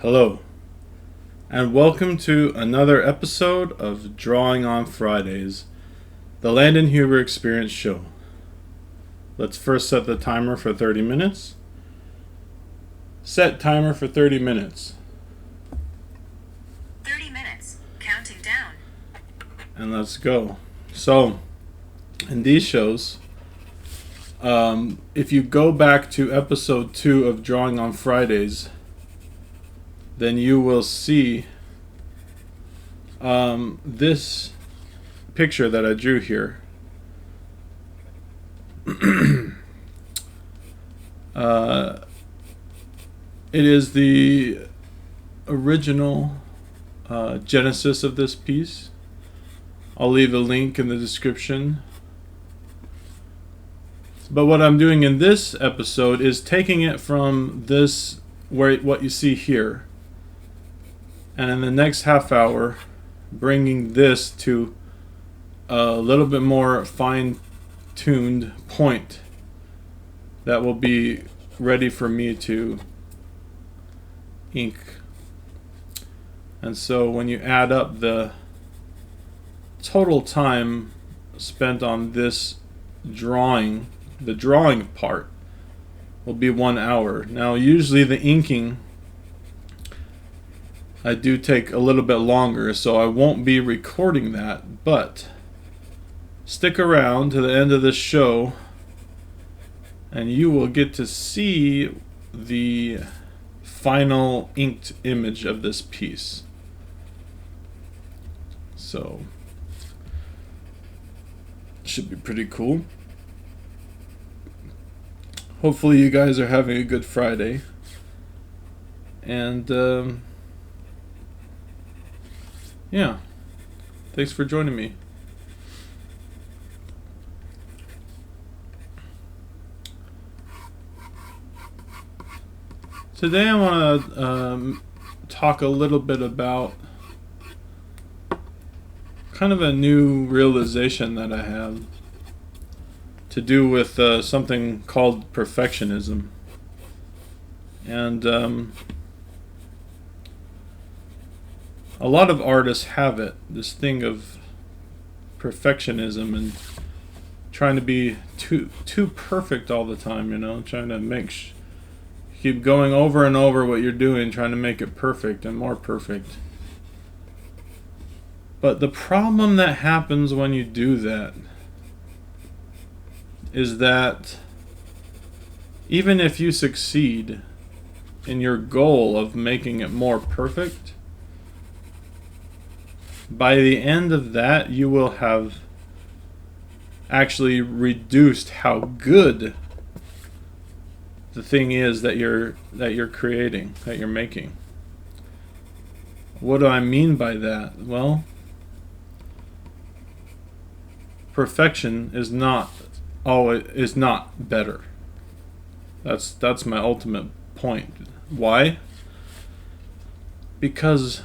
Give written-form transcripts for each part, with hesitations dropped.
Hello, and welcome to another episode of Drawing on Fridays, the Landon Huber Experience Show. Let's first set the timer for 30 minutes. Set timer for 30 minutes. 30 minutes, counting down. And let's go. So, in these shows, if you go back to episode 2 of Drawing on Fridays, then you will see this picture that I drew here. It is the original genesis of this piece. I'll leave a link in the description. But what I'm doing in this episode is taking it from this, what you see here, and in the next half hour, bringing this to a little bit more fine-tuned point that will be ready for me to ink. And so when you add up the total time spent on this drawing, the drawing part will be 1 hour. Now usually the inking I do take a little bit longer, so I won't be recording that, but stick around to the end of this show and you will get to see the final inked image of this piece. So should be pretty cool. Hopefully you guys are having a good Friday, and yeah, thanks for joining me. Today I want to talk a little bit about kind of a new realization that I have to do with something called perfectionism. And a lot of artists have it, this thing of perfectionism and trying to be too perfect all the time, trying to keep going over and over what you're doing, trying to make it perfect and more perfect. But the problem that happens when you do that is that even if you succeed in your goal of making it more perfect, by the end of that you will have actually reduced how good the thing is that you're creating, that you're making. What do I mean by that? Well, perfection is not better. That's my ultimate point. Why? Because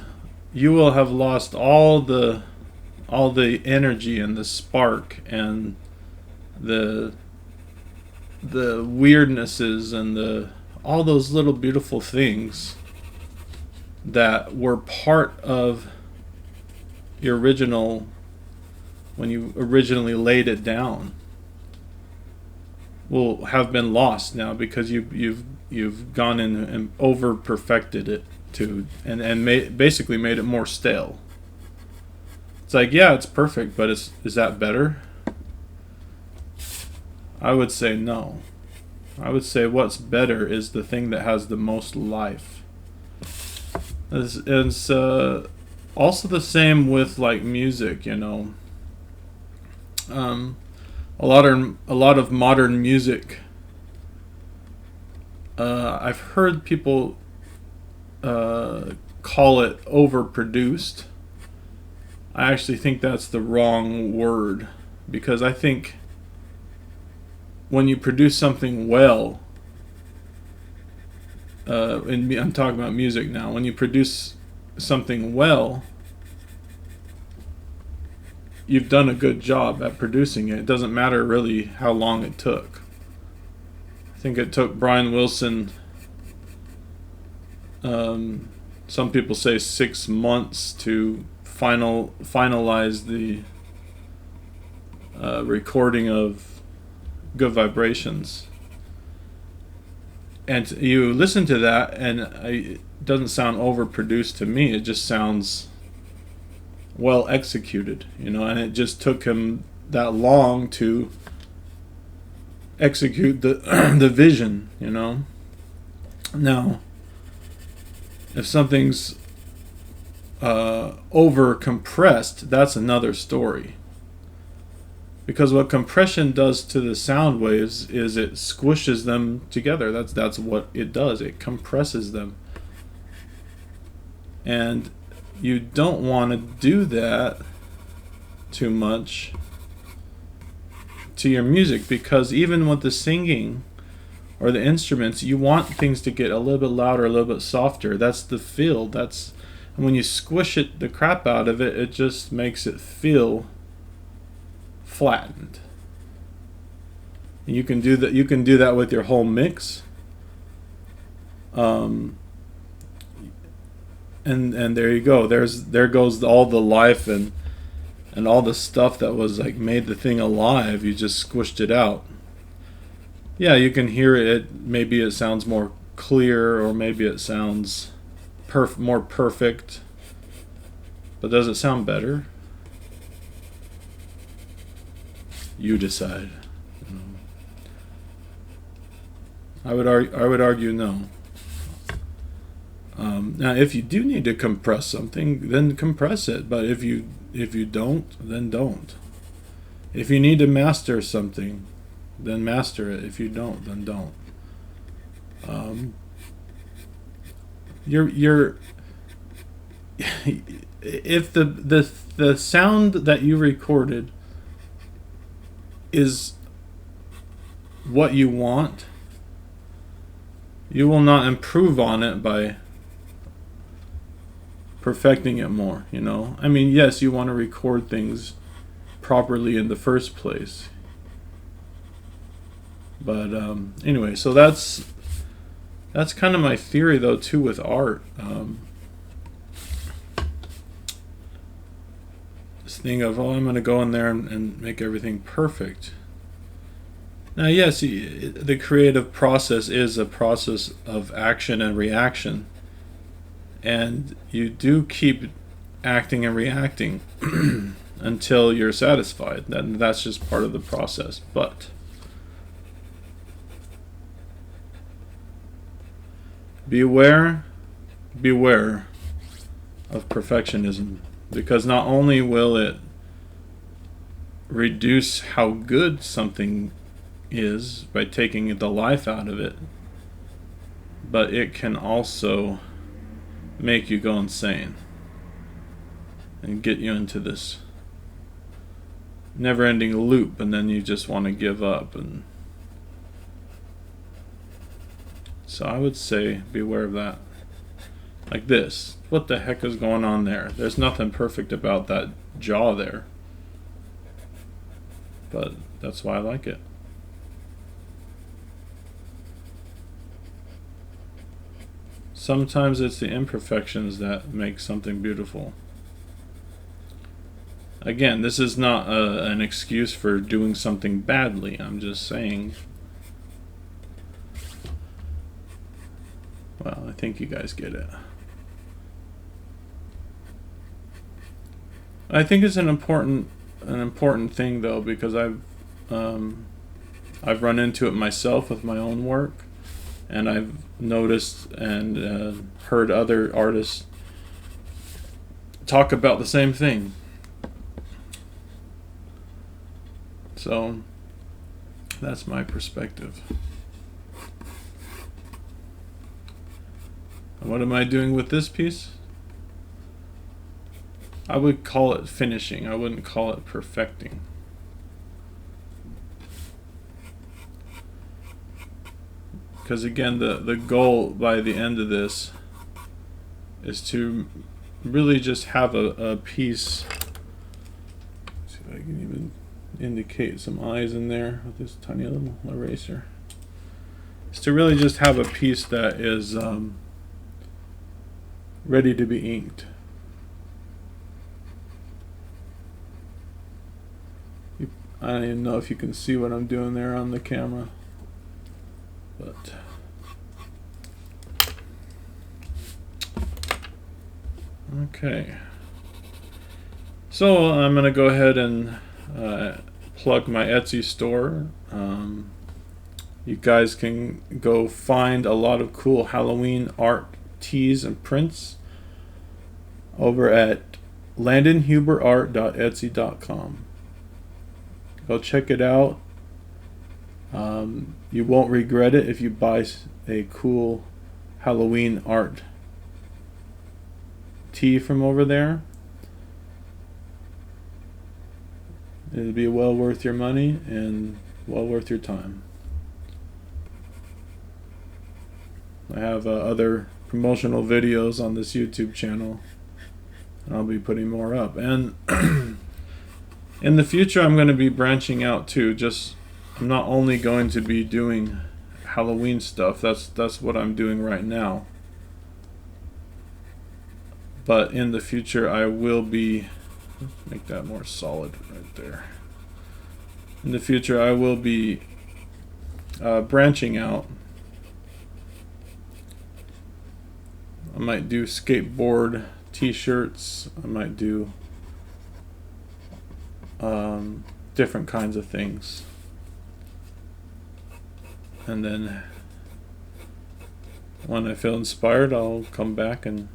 you will have lost all the energy and the spark and the weirdnesses and all those little beautiful things that were part of your original, when you originally laid it down, will have been lost now because you've gone in and over perfected it basically made it more stale. It's like, yeah, it's perfect, but is that better? I would say no. I would say what's better is the thing that has the most life. It's also the same with like music, A lot of modern music. I've heard people call it overproduced. I actually think that's the wrong word, because I think when you produce something well, and I'm talking about music now, when you produce something well, you've done a good job at producing it. It doesn't matter really how long it took. I think it took Brian Wilson some people say 6 months to finalize the recording of Good Vibrations. And you listen to that, and it doesn't sound overproduced to me. It just sounds well executed, and it just took him that long to execute the the vision, Now, if something's over compressed, that's another story. Because what compression does to the sound waves is it squishes them together. That's what it does. It compresses them. And you don't want to do that too much to your music, because even with the singing or the instruments, you want things to get a little bit louder, a little bit softer. That's the feel. And when you squish the crap out of it, it just makes it feel flattened. And you can do that. You can do that with your whole mix. And there you go. There goes all the life and all the stuff that was like made the thing alive. You just squished it out. Yeah, you can hear it. Maybe it sounds more clear, or maybe it sounds more perfect. But does it sound better? You decide. I would argue no. Now, if you do need to compress something, then compress it. But if you don't, then don't. If you need to master something, then master it. If you don't, then don't. If the sound that you recorded is what you want, you will not improve on it by perfecting it more. I mean, yes, you want to record things properly in the first place, but anyway, so that's kind of my theory, though, too, with art. This thing of, I'm going to go in there and make everything perfect. Now, yes, the creative process is a process of action and reaction. And you do keep acting and reacting until you're satisfied. That's just part of the process. But beware of perfectionism, because not only will it reduce how good something is by taking the life out of it, but it can also make you go insane and get you into this never-ending loop, and then you just want to give up. And so I would say beware of that. Like this, what the heck is going on there? There's nothing perfect about that jaw there, but that's why I like it. Sometimes it's the imperfections that make something beautiful. Again, this is not an excuse for doing something badly. I'm just saying, well, I think you guys get it. I think it's an important thing, though, because I've run into it myself with my own work, and I've noticed and heard other artists talk about the same thing. So that's my perspective. And what am I doing with this piece? I would call it finishing. I wouldn't call it perfecting. Because again, the goal by the end of this is to really just have a piece. Let's see if I can even indicate some eyes in there with this tiny little eraser. Is to really just have a piece that is ready to be inked. I don't even know if you can see what I'm doing there on the camera, but okay. So I'm gonna go ahead and plug my Etsy store. You guys can go find a lot of cool Halloween art, tees, and prints over at landonhuberart.etsy.com. Go check it out. You won't regret it if you buy a cool Halloween art tee from over there. It'll be well worth your money and well worth your time. I have other promotional videos on this YouTube channel, and I'll be putting more up. And in the future, I'm going to be branching out too. I'm not only going to be doing Halloween stuff. That's what I'm doing right now. But in the future, I will be, make that more solid right there. In the future, I will be branching out. I might do skateboard t-shirts. I might do different kinds of things. And then when I feel inspired, I'll come back and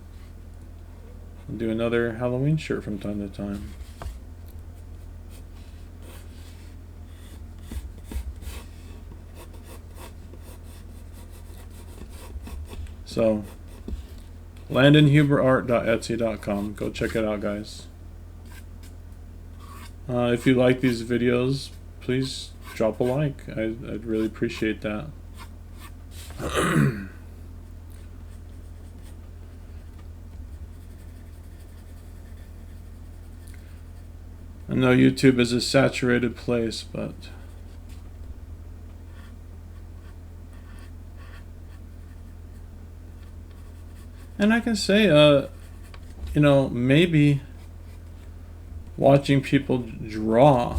do another Halloween shirt from time to time. So landonhuberart.etsy.com. Go check it out, guys. If you like these videos, please drop a like. I'd really appreciate that. I know YouTube is a saturated place, but and I can say, maybe watching people draw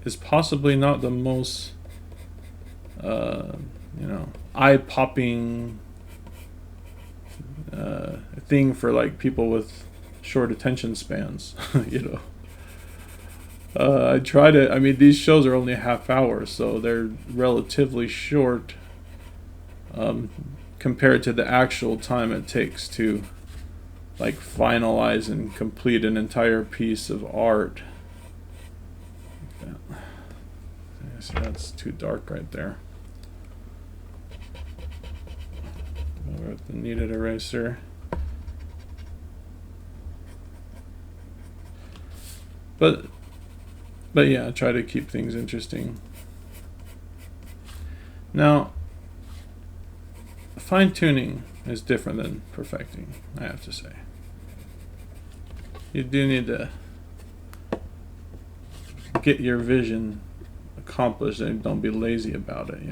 is possibly not the most, eye-popping thing for like people with short attention spans. I try to. I mean, these shows are only a half hour, so they're relatively short. Compared to the actual time it takes to like finalize and complete an entire piece of art. See, that's too dark right there. Over at the kneaded eraser. But yeah, I try to keep things interesting. Now, fine-tuning is different than perfecting, I have to say. You do need to get your vision accomplished and don't be lazy about it,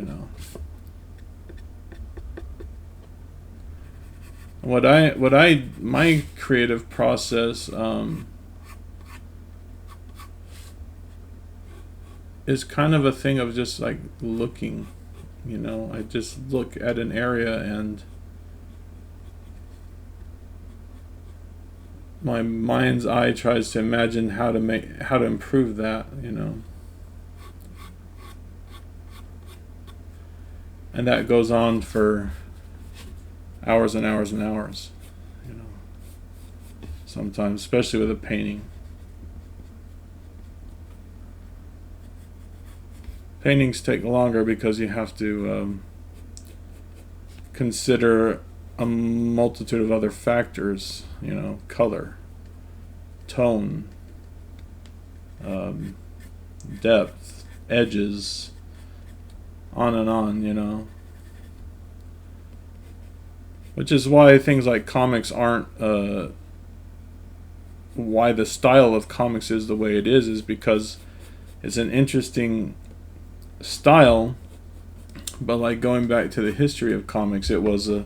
My creative process is kind of a thing of just like looking. I just look at an area and my mind's eye tries to imagine how to improve that, And that goes on for hours and hours and hours, Sometimes, especially with a painting. Paintings take longer because you have to consider a multitude of other factors, color, tone, depth, edges, on and on, Which is why things like comics aren't, why the style of comics is the way it is because it's an interesting style, But like going back to the history of comics, it was a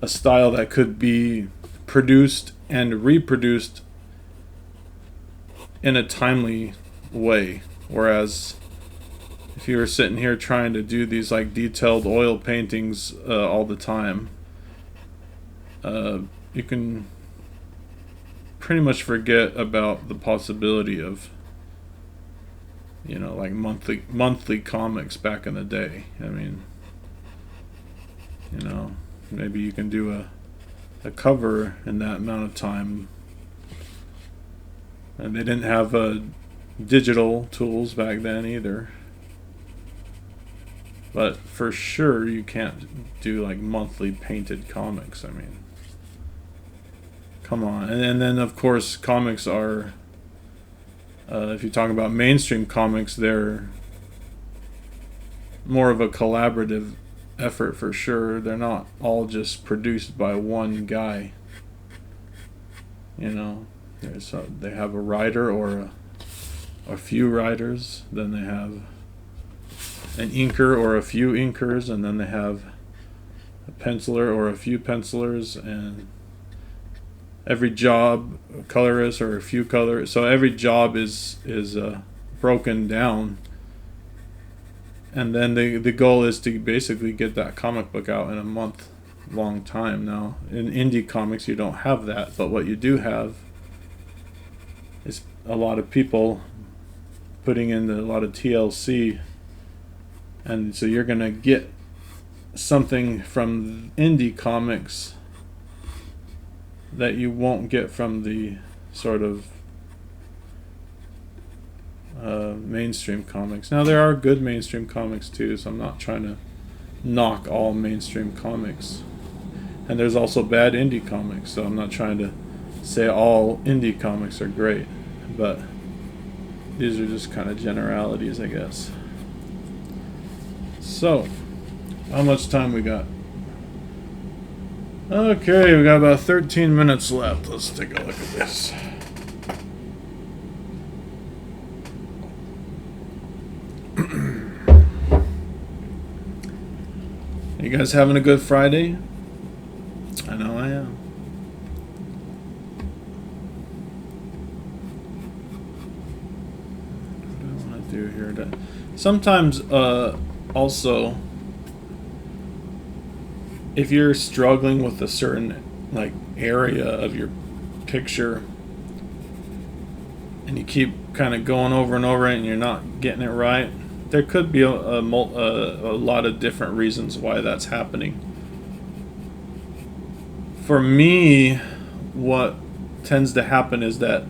style that could be produced and reproduced in a timely way. Whereas if you were sitting here trying to do these like detailed oil paintings all the time, you can pretty much forget about the possibility of, you know, like monthly comics back in the day. I mean, you know, maybe you can do a cover in that amount of time. And they didn't have digital tools back then either. But for sure, you can't do like monthly painted comics. I mean, come on. And then, of course, comics are, if you talk about mainstream comics, they're more of a collaborative effort for sure. They're not all just produced by one guy. You know, they have a writer or a few writers, then they have an inker or a few inkers, and then they have a penciler or a few pencilers, and every job, a colorist or a few colorists. So every job is broken down, and then the goal is to basically get that comic book out in a month long time. Now in indie comics you don't have that, but what you do have is a lot of people putting in a lot of TLC, and so you're gonna get something from indie comics that you won't get from the sort of mainstream comics. Now there are good mainstream comics too, so I'm not trying to knock all mainstream comics, and there's also bad indie comics, so I'm not trying to say all indie comics are great, but these are just kind of generalities, I guess. So, how much time we got? Okay, we got about 13 minutes left. Let's take a look at this. You guys having a good Friday? I know I am. What do I want to do here? Sometimes, also, if you're struggling with a certain like area of your picture, and you keep kind of going over and over it, and you're not getting it right, there could be a lot of different reasons why that's happening. For me, what tends to happen is that,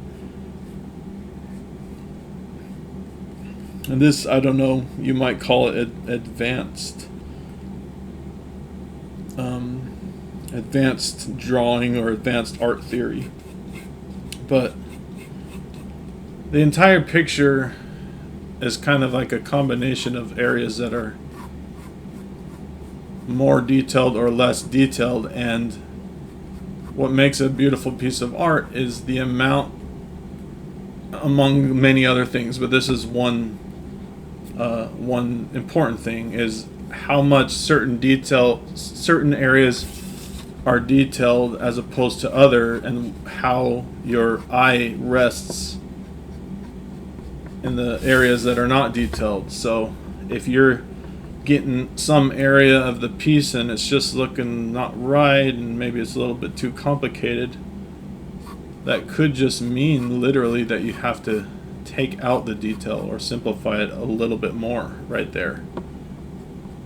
and this, I don't know, you might call it advanced drawing or advanced art theory, but the entire picture is kind of like a combination of areas that are more detailed or less detailed, and what makes a beautiful piece of art is the amount, among many other things, but this is one important thing, is how much certain areas are detailed as opposed to other, and how your eye rests in the areas that are not detailed. So if you're getting some area of the piece and it's just looking not right, and maybe it's a little bit too complicated, that could just mean literally that you have to take out the detail or simplify it a little bit more right there,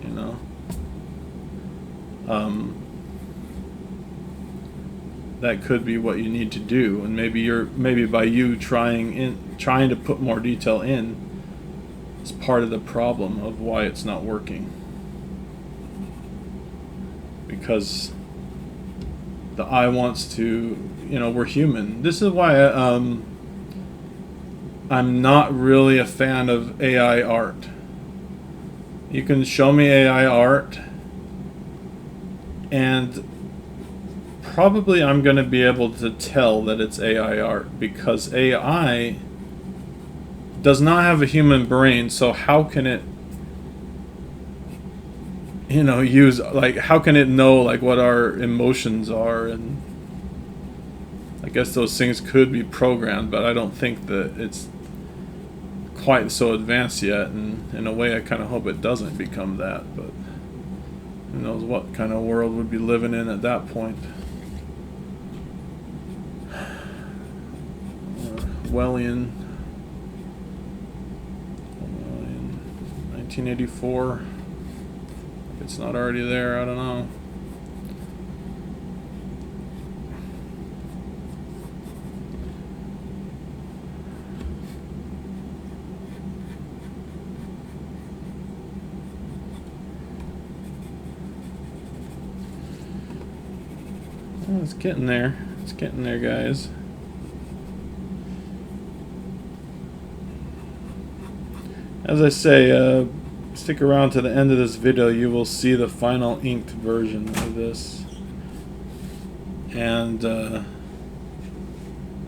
you know. That could be what you need to do, and maybe by you trying to put more detail in is part of the problem of why it's not working, because the eye wants to, we're human. This is why I'm not really a fan of AI art. You can show me AI art, and probably I'm going to be able to tell that it's AI art, because AI does not have a human brain, so how can it you know, use, like, how can it know like what our emotions are? And I guess those things could be programmed, but I don't think that it's quite so advanced yet, and in a way I kind of hope it doesn't become that, but who knows what kind of world we'd be living in at that point. Orwellian 1984. If it's not already there, I don't know. Well, it's getting there. It's getting there, guys. As I say, stick around to the end of this video. You will see the final inked version of this. And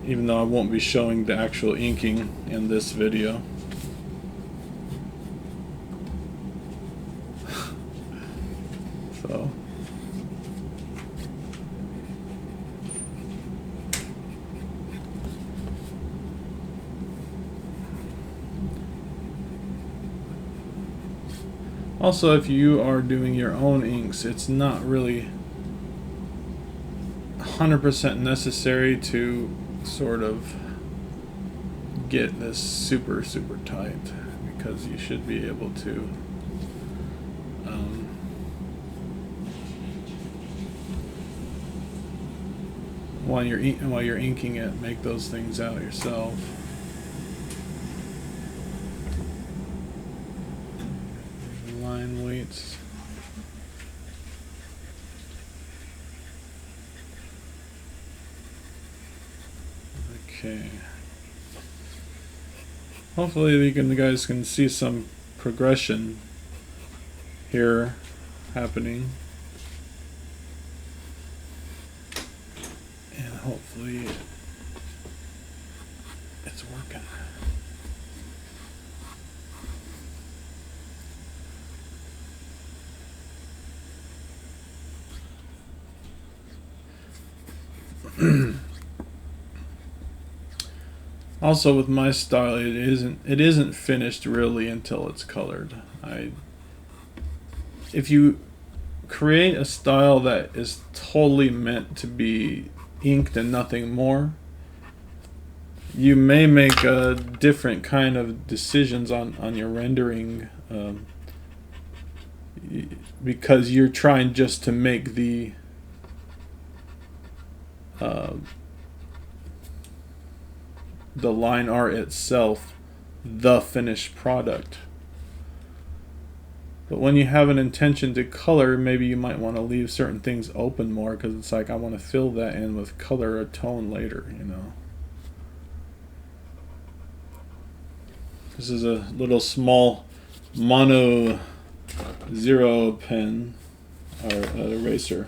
even though I won't be showing the actual inking in this video. So also, if you are doing your own inks, it's not really 100% necessary to sort of get this super tight, because you should be able to while you're inking it, make those things out yourself. Line weights. Okay. Hopefully you guys can see some progression here happening. And hopefully it's working. Also, with my style, it isn't finished really until it's colored. If you create a style that is totally meant to be inked and nothing more, you may make a different kind of decisions on your rendering, because you're trying just to make the line art itself the finished product. But when you have an intention to color, maybe you might want to leave certain things open more, because it's like, I want to fill that in with color or tone later, you know. This is a little small mono 0 pen or eraser.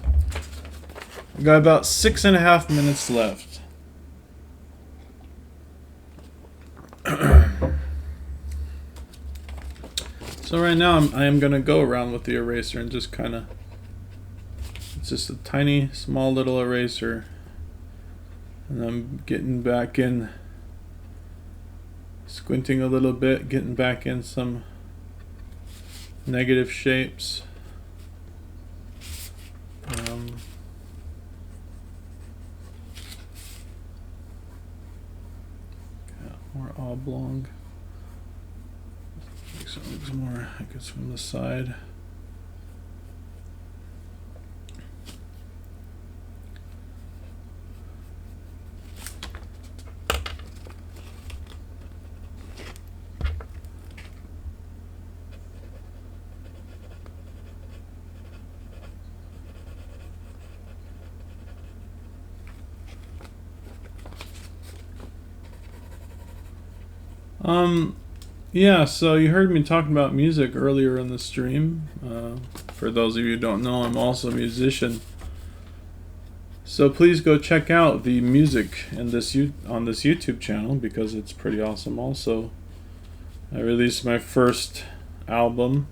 I've got about 6.5 minutes left. So right now I am going to go around with the eraser and just kind of, it's just a tiny small little eraser, and I'm getting back in, squinting a little bit, getting back in some negative shapes. More oblong. So it looks more, I guess, from the side. Yeah, so you heard me talking about music earlier in the stream. For those of you who don't know, I'm also a musician. So please go check out the music in on this YouTube channel, because it's pretty awesome also. I released my first album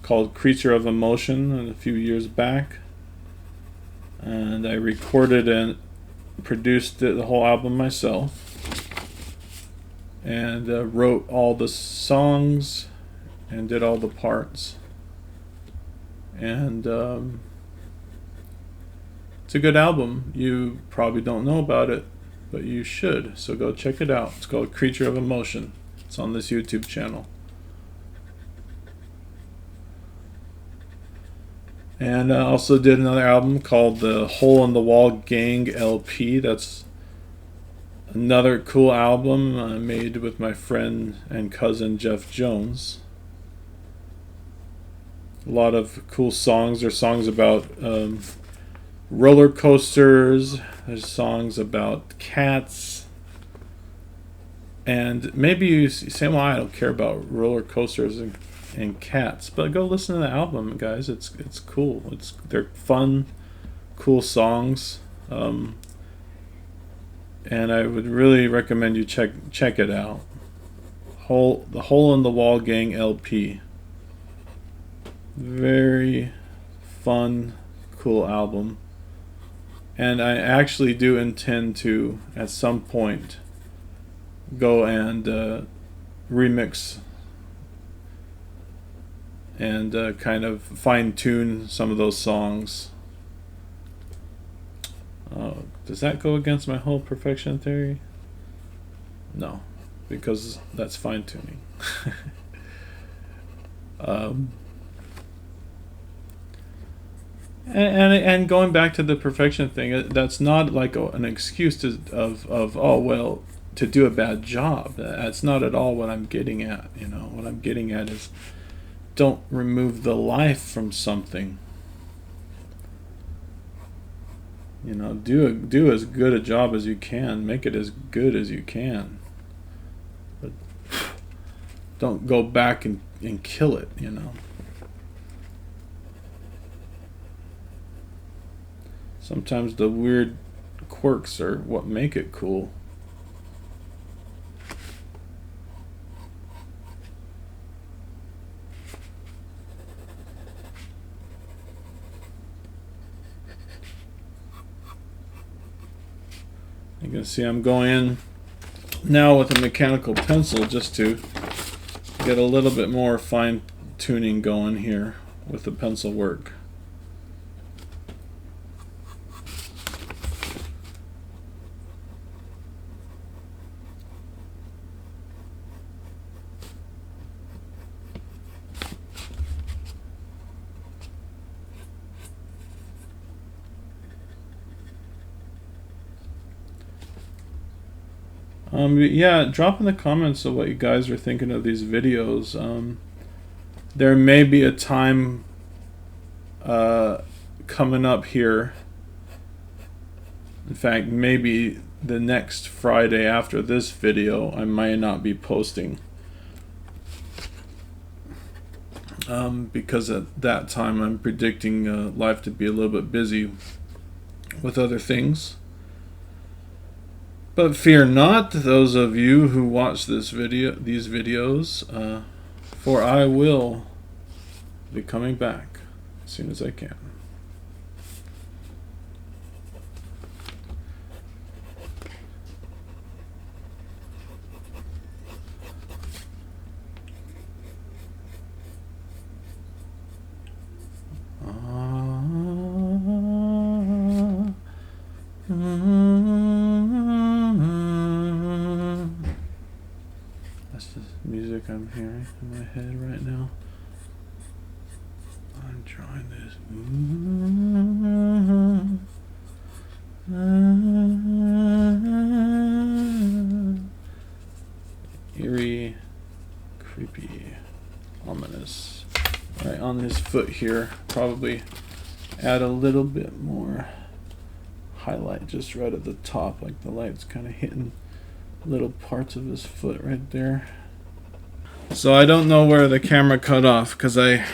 called Creature of Emotion a few years back. And I recorded and produced the whole album myself. And wrote all the songs and did all the parts. And it's a good album. You probably don't know about it, but you should. So go check it out. It's called Creature of Emotion. It's on this YouTube channel. And I also did another album called the Hole in the Wall Gang LP. That's another cool album I made with my friend and cousin Jeff Jones. A lot of cool songs. There's songs about roller coasters. There's songs about cats. And maybe you say, well, I don't care about roller coasters and cats. But go listen to the album, guys. It's cool. They're fun, cool songs. And I would really recommend you check it out. The Hole in the Wall Gang LP. Very fun, cool album. And I actually do intend to, at some point, go and remix and kind of fine-tune some of those songs. Does that go against my whole perfection theory? No, because that's fine-tuning. And going back to the perfection thing, that's not like an excuse of oh well, to do a bad job. That's not at all what I'm getting at. What I'm getting at is, don't remove the life from something. Do as good a job as you can. Make it as good as you can. But don't go back and kill it. Sometimes the weird quirks are what make it cool. You can see I'm going in now with a mechanical pencil just to get a little bit more fine tuning going here with the pencil work. Yeah, drop in the comments of what you guys are thinking of these videos. There may be a time coming up here. In fact, maybe the next Friday after this video, I might not be posting. Because at that time I'm predicting life to be a little bit busy with other things. But fear not, those of you who watch these videos, for I will be coming back as soon as I can. That's the music I'm hearing in my head right now. I'm trying this. Eerie, creepy, ominous. Right on his foot here. Probably add a little bit more highlight just right at the top, like the light's kind of hitting little parts of his foot right there. So I don't know where the camera cut off because I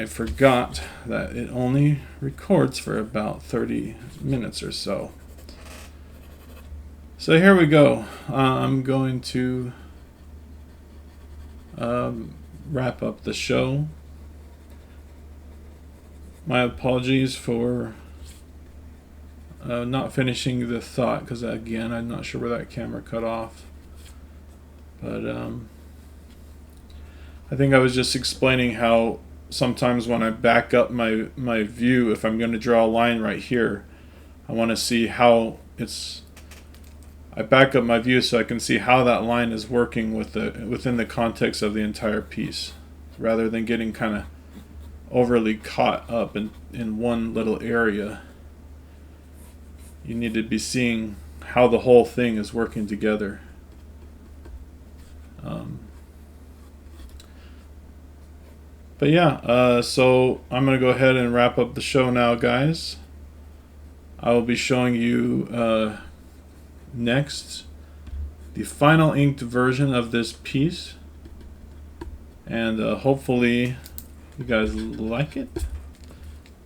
forgot that it only records for about 30 minutes or so. So here we go. I'm going to wrap up the show. My apologies for not finishing the thought, because again, I'm not sure where that camera cut off. But I think I was just explaining how sometimes when I back up my view, if I'm going to draw a line right here, I want to see how I back up my view so I can see how that line is working within the context of the entire piece, rather than getting kind of overly caught up in one little area. You need to be seeing how the whole thing is working together. But yeah, so I'm going to go ahead and wrap up the show now, guys. I will be showing you next the final inked version of this piece. And hopefully you guys like it.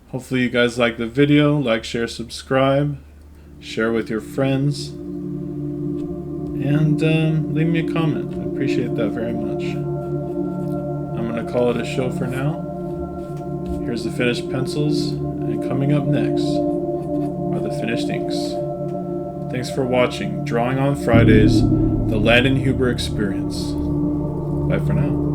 Hopefully you guys like the video. Like, share, subscribe. Share with your friends. And leave me a comment. I appreciate that very much. I'm going to call it a show for now. Here's the finished pencils. And coming up next are the finished inks. Thanks for watching Drawing on Fridays, the Landon Huber Experience. Bye for now.